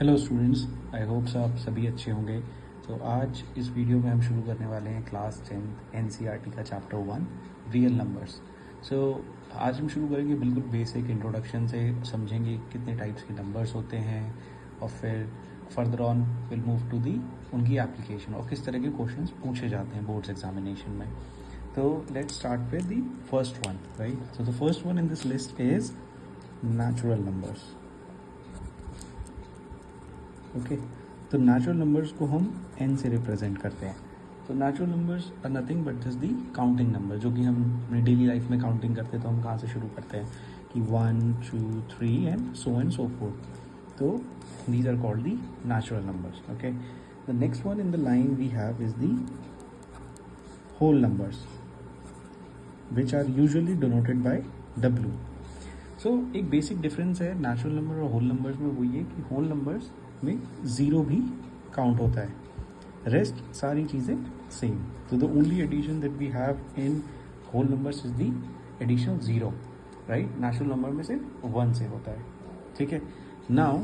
Hello students, I hope आप सभी अच्छे होंगे। तो आज इस वीडियो में हम शुरू करने वाले हैं क्लास 10th एनसीईआरटी का चैप्टर 1 रियल नंबर्स। सो आज हम शुरू करेंगे बिल्कुल बेसिक इंट्रोडक्शन से, समझेंगे कितने टाइप्स के नंबर्स होते हैं और फिर further on will move to the उनकी एप्लीकेशन और किस तरह के क्वेश्चंस पूछे जाते हैं बोर्ड्स एग्जामिनेशन में। तो let's start with the first one, right. So the first one in this list is natural numbers. Okay, तो नेचुरल नंबर्स को हम n से रिप्रेजेंट करते हैं। तो natural numbers are nothing but just the counting number, जो कि हम अपनी डेली लाइफ में काउंटिंग करते हैं। तो हम कहाँ से शुरू करते हैं कि 1 2 3 एंड सो फोर्थ। तो these are called the natural numbers. Okay, the next one in the line we have is the whole numbers which are usually denoted by W। So एक बेसिक डिफरेंस है natural number और whole numbers में, वो ये कि whole numbers में zero भी count होता है, रेस्ट सारी चीज़ें सेम। तो the only addition that we have in whole numbers is the addition zero, right. Natural number में सिर्फ 1 से होता है, ठीक है। Now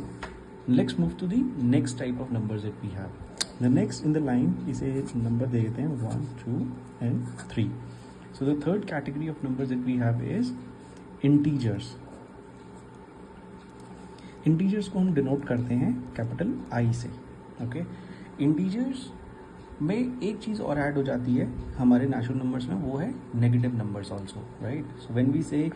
let's move to the next type of numbers that we have. The next in the line, इसे number दे देते हैं 1 2 and 3। So the third category of numbers that we have is integers. Integers को हम denote करते हैं capital I से। Okay, integers में एक चीज़ और ऐड हो जाती है हमारे नेचुरल नंबर्स में, वो है negative numbers also, right. So when we say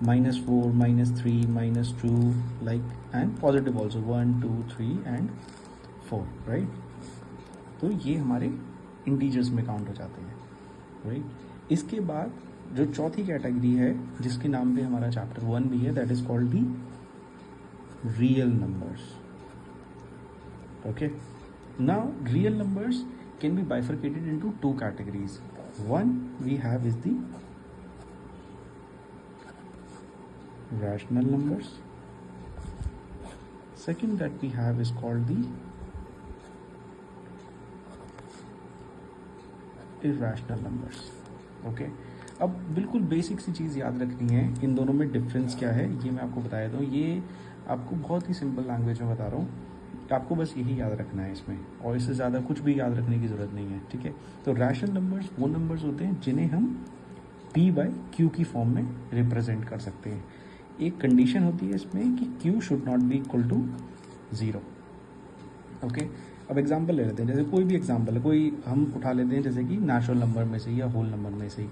-4 -3 -2 like and positive also 1 2 3 and 4, right. तो ये हमारे इंटीजर्स में काउंट हो जाते हैं, राइट। इसके बाद जो चौथी कैटेगरी है जिसके नाम पे हमारा चैप्टर 1 भी है, that is called the real numbers. Okay, now real numbers can be bifurcated into two categories. One we have is the rational numbers. Second that we have is called the irrational numbers. Okay, अब बिल्कुल basic सी चीज़ याद रखनी है, इन दोनों में difference क्या है ये मैं आपको बताया दूँ। ये आपको बहुत ही सिंपल लैंग्वेज में बता रहा हूँ, आपको बस यही याद रखना है इसमें, और इससे ज़्यादा कुछ भी याद रखने की ज़रूरत नहीं है, ठीक है। तो रैशनल नंबर्स वो नंबर्स होते हैं जिन्हें हम P/Q की फॉर्म में रिप्रेजेंट कर सकते हैं। एक कंडीशन होती है इसमें कि Q should not be equal to 0। Okay, अब एग्जाम्पल ले लेते हैं, जैसे कोई भी एग्जाम्पल है, कोई हम उठा लेते हैं जैसे कि नेचुरल नंबर में से या होल नंबर में से ही,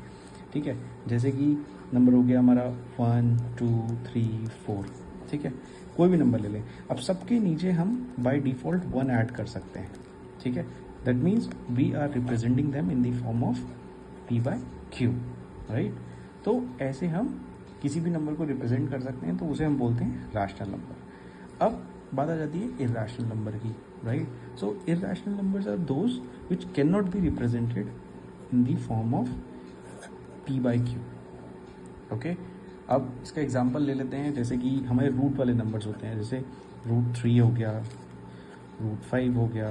ठीक है। जैसे कि नंबर हो गया हमारा 1 2 3 4, ठीक है। कोई भी नंबर ले लें, अब सबके नीचे हम बाय डिफ़ॉल्ट 1 ऐड कर सकते हैं, ठीक है। That means we are representing them in the form of P/Q, right. तो ऐसे हम किसी भी नंबर को रिप्रेजेंट कर सकते हैं, तो उसे हम बोलते हैं रैशनल नंबर। अब बात आ जाती है इर्रेशनल नंबर की, right. So irrational numbers are those which can not be represented in the form of P/Q। Okay, अब इसका एग्जांपल ले लेते हैं, जैसे कि हमारे रूट वाले नंबर्स होते हैं, जैसे √3 हो गया, √5 हो गया,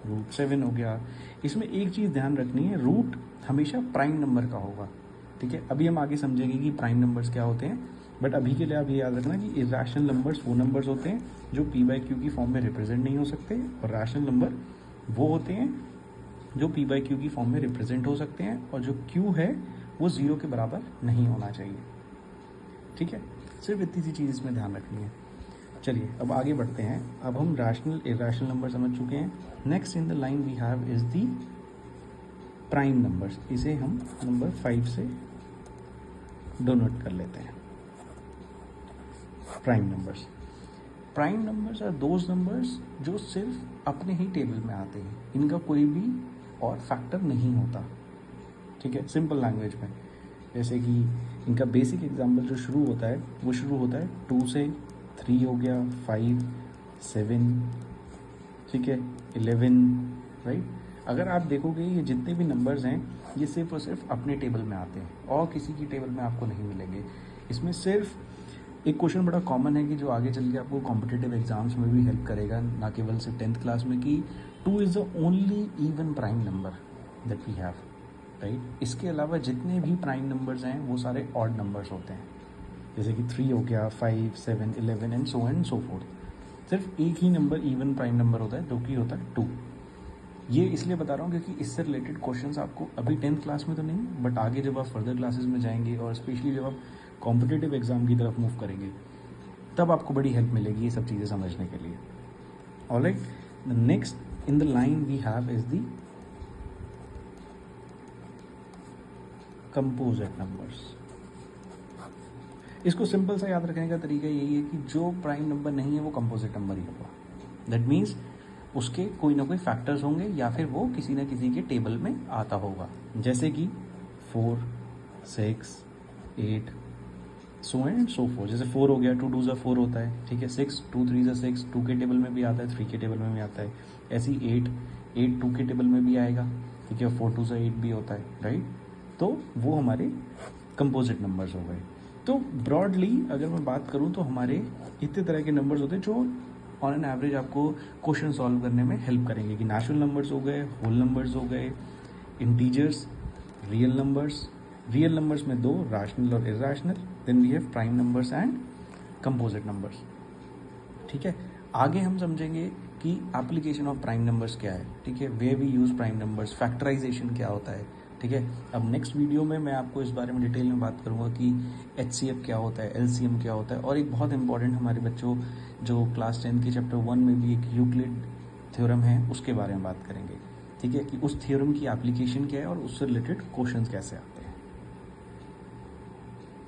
√7 हो गया। इसमें एक चीज़ ध्यान रखनी है, रूट हमेशा प्राइम नंबर का होगा, ठीक है। अभी हम आगे समझेंगे कि प्राइम नंबर्स क्या होते हैं, बट अभी के लिए आप ये याद रखना कि इर्रेशनल नंबर्स वो नंबर्स होते हैं जो P/Q की फॉर्म में रिप्रेजेंट नहीं हो सकते, और रैशनल नंबर वो होते हैं जो P/Q की फॉर्म में रिप्रेजेंट हो सकते हैं, और जो Q है वो 0 के बराबर नहीं होना चाहिए, ठीक है। सिर्फ इतनी सी चीज़ इसमें ध्यान रखनी है। चलिए अब आगे बढ़ते हैं। अब हम रैशनल इर्रेशनल नंबर समझ चुके हैं। Next in the line we have is the prime numbers. इसे हम नंबर 5 से डोनोट कर लेते हैं। Prime numbers, prime numbers are those numbers जो सिर्फ अपने ही टेबल में आते हैं, इनका कोई भी और फैक्टर नहीं होता, ठीक है। सिंपल लैंग्वेज में, जैसे कि इनका बेसिक एग्जांपल जो शुरू होता है वो शुरू होता है 2 से, 3 हो गया, 5 7, ठीक है, 11, राइट। अगर आप देखोगे ये जितने भी नंबर्स हैं ये सिर्फ और सिर्फ अपने टेबल में आते हैं और किसी की टेबल में आपको नहीं मिलेंगे। इसमें सिर्फ एक क्वेश्चन बड़ा कॉमन है कि जो आगे चल के आपको कॉम्पिटिटिव एग्जाम्स में भी हेल्प करेगा, ना केवल सिर्फ 10th क्लास में, कि 2 is the only even prime number that we have, right. इसके अलावा जितने भी प्राइम नंबर्स हैं वो सारे ऑड नंबर्स होते हैं, जैसे कि 3 हो गया, 5 7 11 एंड सो फोर्थ। सिर्फ एक ही नंबर इवन प्राइम नंबर होता है जो कि होता है 2। ये इसलिए बता रहा हूँ क्योंकि इससे रिलेटेड क्वेश्चंस आपको अभी 10th क्लास में तो नहीं, बट आगे जब आप फर्दर क्लासेस में जाएंगे और स्पेशली जब आप कॉम्पिटिटिव एग्जाम की तरफ मूव करेंगे तब आपको बड़ी हेल्प मिलेगी ये सब चीज़ें समझने के लिए। Alright, the next in the line we have is the composite numbers. इसको सिंपल सा याद रखने का तरीका यही है कि जो प्राइम नंबर नहीं है वो कंपोजिट नंबर ही होगा। दैट मीन्स उसके कोई ना कोई फैक्टर्स होंगे या फिर वो किसी ना किसी के टेबल में आता होगा, जैसे कि 4, 6, 8 सो एंड सो फोर। जैसे 4 हो गया, 2 2 4 होता है, ठीक है। 6 2 3 6 2 के टेबल में भी आता है, 3 के टेबल में भी आता है। ऐसे ही 8 2 के टेबल में भी आएगा, ठीक है। 4 2 8 भी होता है, राइट। तो वो हमारे कंपोजिट नंबर्स हो गए। तो ब्रॉडली अगर मैं बात करूँ तो हमारे इतने तरह के नंबर्स होते हैं जो ऑन एन एवरेज आपको क्वेश्चन सॉल्व करने में हेल्प करेंगे, कि नेचुरल नंबर्स हो गए, होल नंबर्स हो गए, integers, real numbers. Real numbers में 2, रैशनल और irrational. Then we have prime numbers and composite numbers, ठीक है। आगे हम समझेंगे कि एप्लीकेशन ऑफ प्राइम नंबर्स क्या है, ठीक है, way we use prime numbers, factorisation क्या होता है, ठीक है। अब नेक्स्ट वीडियो में मैं आपको इस बारे में डिटेल में बात करूंगा कि HCF क्या होता है, LCM क्या होता है, और एक बहुत इंपॉर्टेंट हमारे बच्चों जो क्लास 10 के चैप्टर 1 में भी एक यूक्लिड थ्योरम है उसके बारे में बात करेंगे, ठीक है, कि उस थ्योरम की एप्लीकेशन क्या है और उससे रिलेटेड क्वेश्चंस कैसे आते हैं।